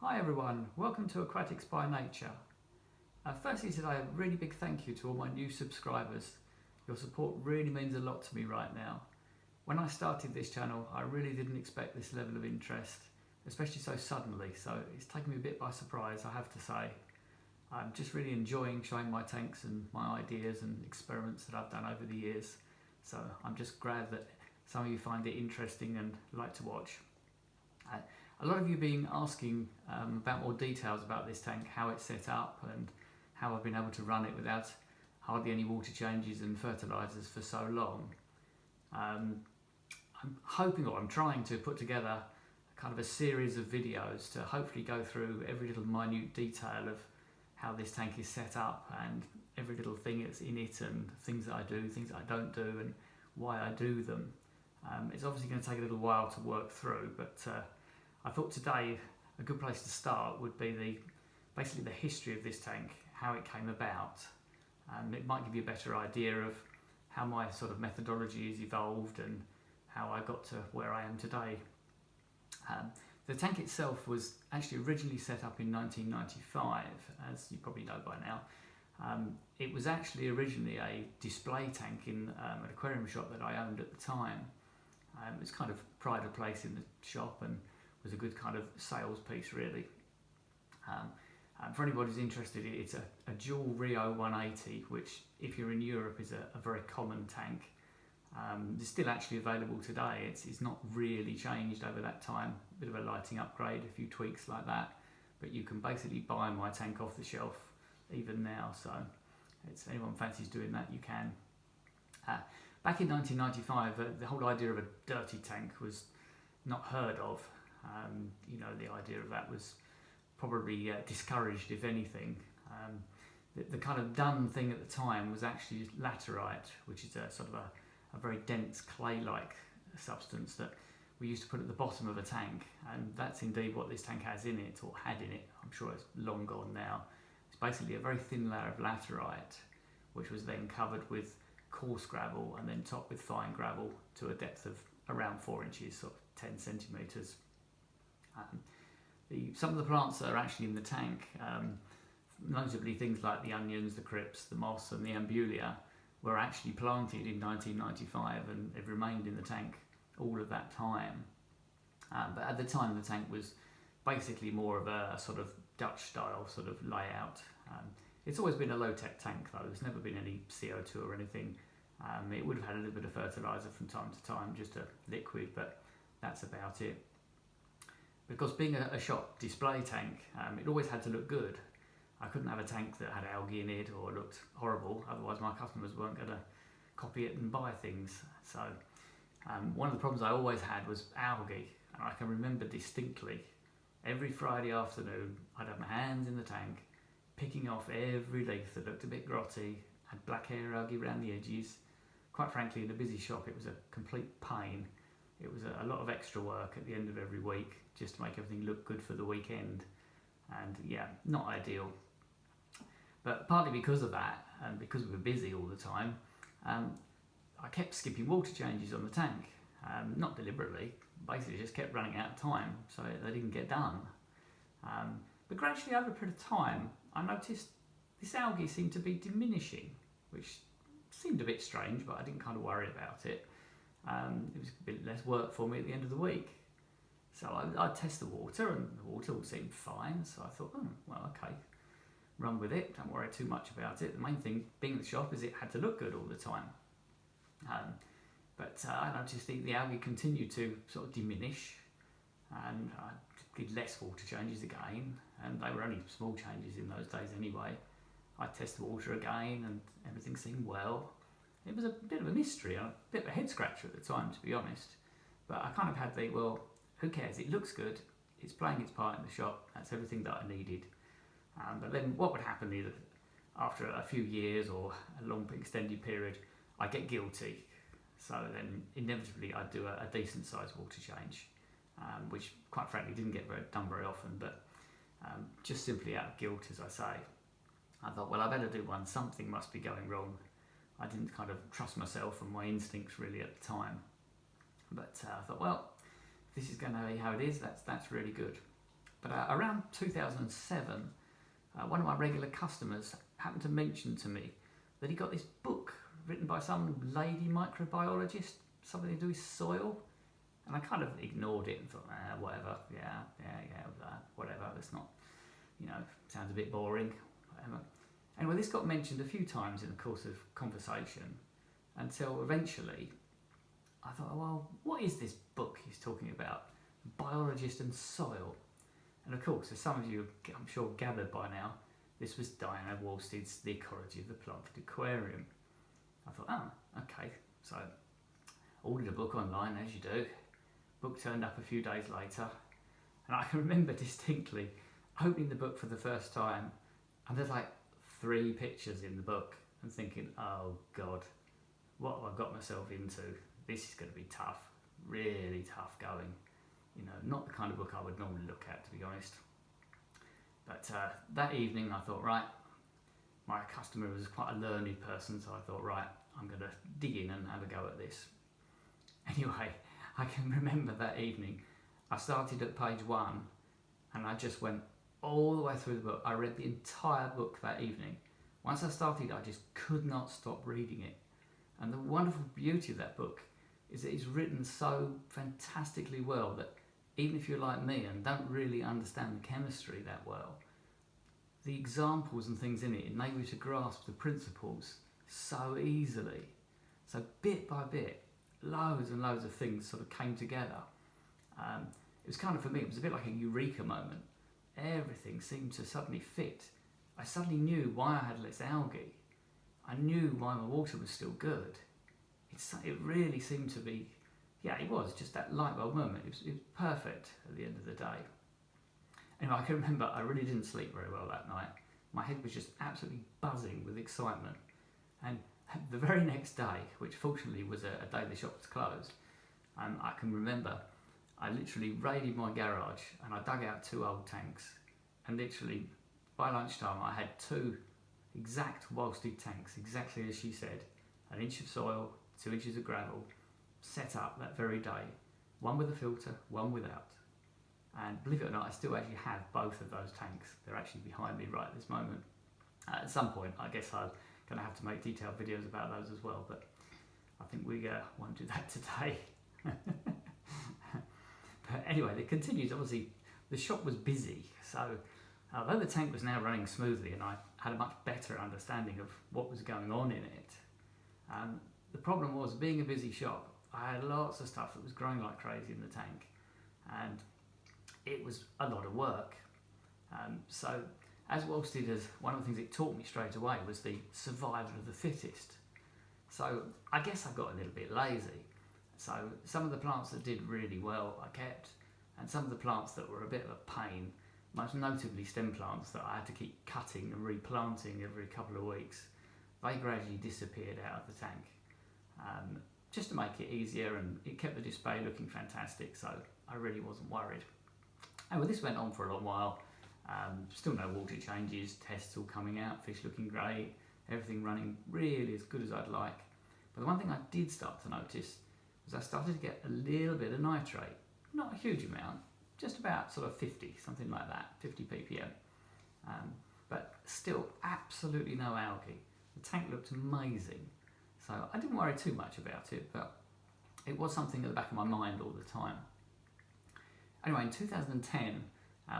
Hi everyone, welcome to Aquatics by Nature. Firstly today, a really big thank you to all my new subscribers. Your support really means a lot to me right now. When I started this channel, I really didn't expect this level of interest, especially so suddenly, so it's taken me a bit by surprise, I have to say. I'm just really enjoying showing my tanks and my ideas and experiments that I've done over the years, so I'm just glad that some of you find it interesting and like to watch. A lot of you have been asking about more details about this tank, how it's set up and how I've been able to run it without hardly any water changes and fertilisers for so long. I'm hoping, or I'm trying to put together kind of a series of videos to hopefully go through every little minute detail of how this tank is set up and every little thing that's in it and things that I do, things that I don't do and why I do them. It's obviously going to take a little while to work through, but I thought today a good place to start would be basically the history of this tank, how it came about. It might give you a better idea of how my sort of methodology has evolved and how I got to where I am today. The tank itself was actually originally set up in 1995, as you probably know by now. It was actually originally a display tank in an aquarium shop that I owned at the time. It was kind of pride of place in the shop and was a good kind of sales piece really. For anybody who's interested, it's a dual Rio 180, which if you're in Europe is a very common tank. It's still actually available today. It's not really changed over that time, a bit of a lighting upgrade, a few tweaks like that, but you can basically buy my tank off the shelf even now, so if anyone fancies doing that, you can. Back in 1995, the whole idea of a dirty tank was not heard of. The idea of that was probably discouraged, if anything. The kind of done thing at the time was actually laterite, which is a sort of a very dense clay-like substance that we used to put at the bottom of a tank, and that's indeed what this tank has in it, or had in it. I'm sure it's long gone now. It's basically a very thin layer of laterite, which was then covered with coarse gravel and then topped with fine gravel to a depth of around 4 inches, sort of 10 centimetres. Some of the plants that are actually in the tank, notably things like the onions, the crypts, the moss and the ambulia, were actually planted in 1995 and have remained in the tank all of that time. But at the time the tank was basically more of a sort of Dutch style sort of layout. It's always been a low-tech tank though, there's never been any CO2 or anything. It would have had a little bit of fertiliser from time to time, just a liquid, but that's about it. Because being a shop display tank, it always had to look good. I couldn't have a tank that had algae in it or looked horrible, otherwise my customers weren't going to copy it and buy things. So one of the problems I always had was algae, and I can remember distinctly every Friday afternoon I'd have my hands in the tank picking off every leaf that looked a bit grotty, had black hair algae around the edges. Quite frankly, in a busy shop it was a complete pain. It was a lot of extra work at the end of every week just to make everything look good for the weekend, and yeah, not ideal. But partly because of that, and because we were busy all the time, I kept skipping water changes on the tank. Not deliberately, basically just kept running out of time, so they didn't get done. But gradually over a period of time, I noticed this algae seemed to be diminishing, which seemed a bit strange, but I didn't kind of worry about it. It was a bit less work for me at the end of the week. So I'd test the water, and the water all seemed fine, so I thought, well, okay, run with it, don't worry too much about it. The main thing being at the shop is it had to look good all the time. But I noticed the algae continued to sort of diminish, and I did less water changes again, and they were only small changes in those days anyway. I'd test the water again and everything seemed well. It was a bit of a mystery, a bit of a head scratcher at the time, to be honest. But I kind of had well, who cares? It looks good. It's playing its part in the shop. That's everything that I needed. But then what would happen is after a few years or a long extended period, I get guilty. So then inevitably I'd do a decent sized water change, which quite frankly didn't get done very often, but just simply out of guilt, as I say. I thought, well, I better do one. Something must be going wrong. I didn't kind of trust myself and my instincts really at the time. But I thought, well, if this is going to be how it is, that's really good. But around 2007, one of my regular customers happened to mention to me that he got this book written by some lady microbiologist, something to do with soil. And I kind of ignored it and thought, whatever, whatever, that's not, sounds a bit boring, whatever. Anyway, this got mentioned a few times in the course of conversation until eventually I thought, well, what is this book he's talking about? Biologist and soil. And of course, as some of you, I'm sure, gathered by now, this was Diana Walstad's The Ecology of the Planted Aquarium. I thought, okay, so ordered a book online, as you do. Book turned up a few days later, and I can remember distinctly opening the book for the first time, and there's like 3 pictures in the book, and thinking, oh God, what have I got myself into? This is going to be tough, really tough going. Not the kind of book I would normally look at, to be honest. But that evening I thought, right, my customer was quite a learned person, so I thought, right, I'm going to dig in and have a go at this. Anyway, I can remember that evening, I started at page 1 and I just went all the way through the book. I read the entire book that evening. Once I started, I just could not stop reading it. And the wonderful beauty of that book is that it's written so fantastically well that even if you're like me and don't really understand the chemistry that well, the examples and things in it enable you to grasp the principles so easily. So bit by bit, loads and loads of things sort of came together. It was kind of, for me, it was a bit like a Eureka moment. Everything seemed to suddenly fit. I suddenly knew why I had less algae. I knew why my water was still good. It really seemed to be, it was just that light bulb moment. It was perfect at the end of the day. Anyway, I can remember I really didn't sleep very well that night. My head was just absolutely buzzing with excitement. And the very next day, which fortunately was a day the shop was closed, I can remember I literally raided my garage and I dug out 2 old tanks, and literally by lunchtime I had 2 exact Walstad tanks, exactly as she said, 1 inch of soil, 2 inches of gravel, set up that very day, one with a filter, one without. And believe it or not, I still actually have both of those tanks. They're actually behind me right at this moment. At some point, I guess I'm going to have to make detailed videos about those as well, but I think we won't do that today. But anyway, it continues. Obviously, the shop was busy, so although the tank was now running smoothly and I had a much better understanding of what was going on in it, the problem was, being a busy shop, I had lots of stuff that was growing like crazy in the tank, and it was a lot of work. So as Walstad does, one of the things it taught me straight away was the survival of the fittest. So I guess I got a little bit lazy. So some of the plants that did really well I kept, and some of the plants that were a bit of a pain, most notably stem plants that I had to keep cutting and replanting every couple of weeks, they gradually disappeared out of the tank. Just to make it easier, and it kept the display looking fantastic, so I really wasn't worried. And well, this went on for a long while. Still no water changes, tests all coming out, fish looking great, everything running really as good as I'd like. But the one thing I did start to notice was I started to get a little bit of nitrate. Not a huge amount, just about sort of 50, something like that, 50 ppm. But still absolutely no algae. The tank looked amazing. So I didn't worry too much about it, but it was something at the back of my mind all the time. Anyway, in 2010,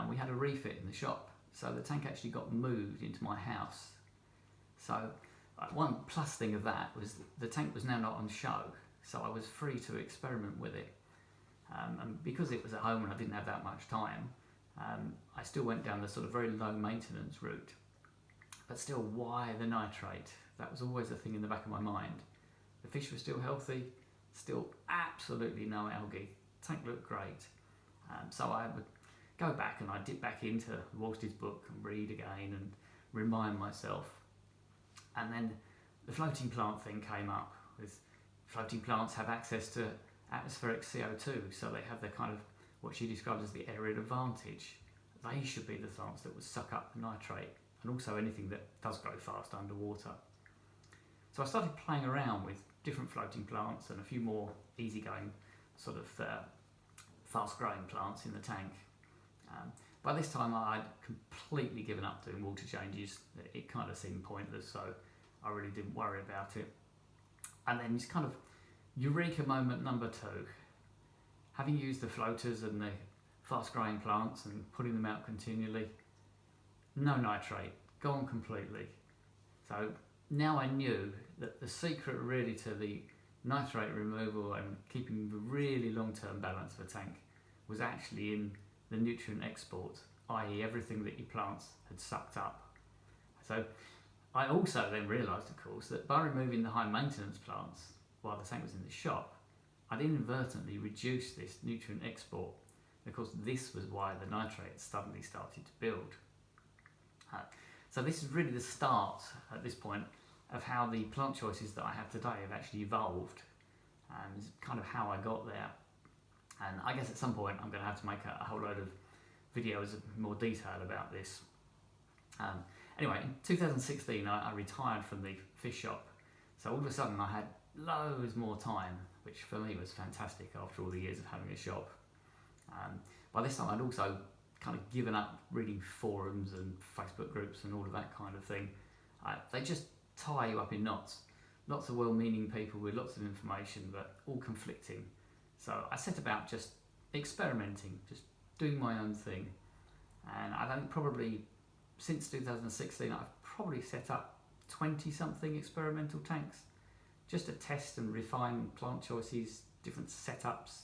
we had a refit in the shop, so the tank actually got moved into my house. So one plus thing of that was the tank was now not on show, so I was free to experiment with it. And because it was at home and I didn't have that much time, I still went down the sort of very low maintenance route. But still, why the nitrate? That was always a thing in the back of my mind. The fish were still healthy, still absolutely no algae. Tank looked great. So I would go back and I'd dip back into Walstad's book and read again and remind myself. And then the floating plant thing came up. With floating plants have access to atmospheric CO2, so they have the kind of what she described as the aerial advantage. They should be the plants that would suck up the nitrate, and also anything that does grow fast underwater. So I started playing around with different floating plants and a few more easygoing sort of fast growing plants in the tank. By this time I'd completely given up doing water changes. It kind of seemed pointless, so I really didn't worry about it. And then it's kind of Eureka moment number 2. Having used the floaters and the fast growing plants and putting them out continually, no nitrate, gone completely. So now I knew that the secret really to the nitrate removal and keeping the really long-term balance of a tank was actually in the nutrient export, i.e. everything that your plants had sucked up. So I also then realised, of course, that by removing the high maintenance plants while the tank was in the shop, I'd inadvertently reduced this nutrient export. Of course, this was why the nitrate suddenly started to build. So this is really the start at this point of how the plant choices that I have today have actually evolved. It's kind of how I got there. And I guess at some point I'm going to have to make a whole load of videos more detail about this. Anyway, in 2016 I retired from the fish shop. So all of a sudden I had loads more time, which for me was fantastic after all the years of having a shop. By this time I'd also kind of given up reading forums and Facebook groups and all of that kind of thing. They just tie you up in knots. Lots of well-meaning people with lots of information, but all conflicting. So I set about just experimenting, just doing my own thing. And I think probably since 2016 I've probably set up 20-something experimental tanks just to test and refine plant choices, different setups.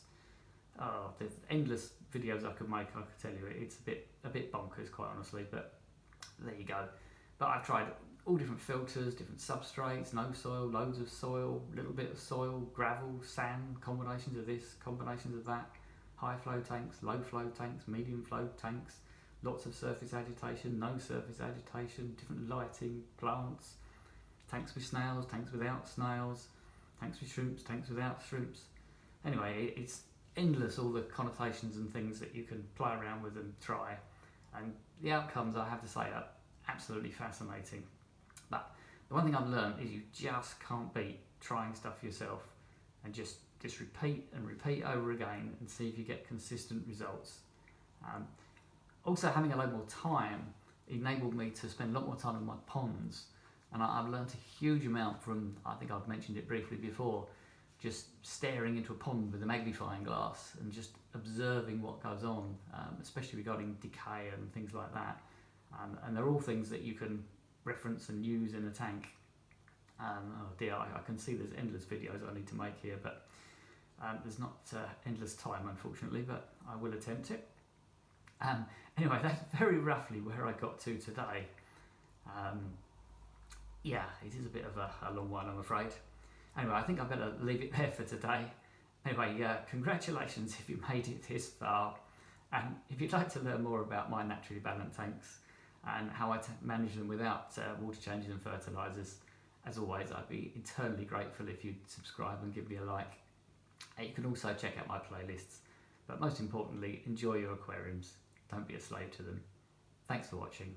Oh, there's endless videos I could make, I could tell you. It's a bit bonkers, quite honestly, but there you go. But I've tried all different filters, different substrates, no soil, loads of soil, little bit of soil, gravel, sand, combinations of this, combinations of that, high flow tanks, low flow tanks, medium flow tanks, lots of surface agitation, no surface agitation, different lighting, plants, tanks with snails, tanks without snails, tanks with shrimps, tanks without shrimps. Anyway, it's endless, all the connotations and things that you can play around with and try. And the outcomes, I have to say, are absolutely fascinating. But the one thing I've learned is you just can't beat trying stuff yourself and just repeat and repeat over again and see if you get consistent results. Also, having a lot more time enabled me to spend a lot more time in my ponds, and I've learned a huge amount from, I think I've mentioned it briefly before, just staring into a pond with a magnifying glass and just observing what goes on, especially regarding decay and things like that. And they're all things that you can reference and use in a tank. Oh dear, I can see there's endless videos I need to make here, but there's not endless time, unfortunately, but I will attempt it. Anyway, that's very roughly where I got to today. Yeah, it is a bit of a long one, I'm afraid. Anyway, I think I better leave it there for today. Anyway, congratulations if you made it this far. And if you'd like to learn more about my naturally balanced tanks and how I manage them without water changes and fertilisers, as always, I'd be eternally grateful if you'd subscribe and give me a like. You can also check out my playlists, but most importantly, enjoy your aquariums. Don't be a slave to them. Thanks for watching.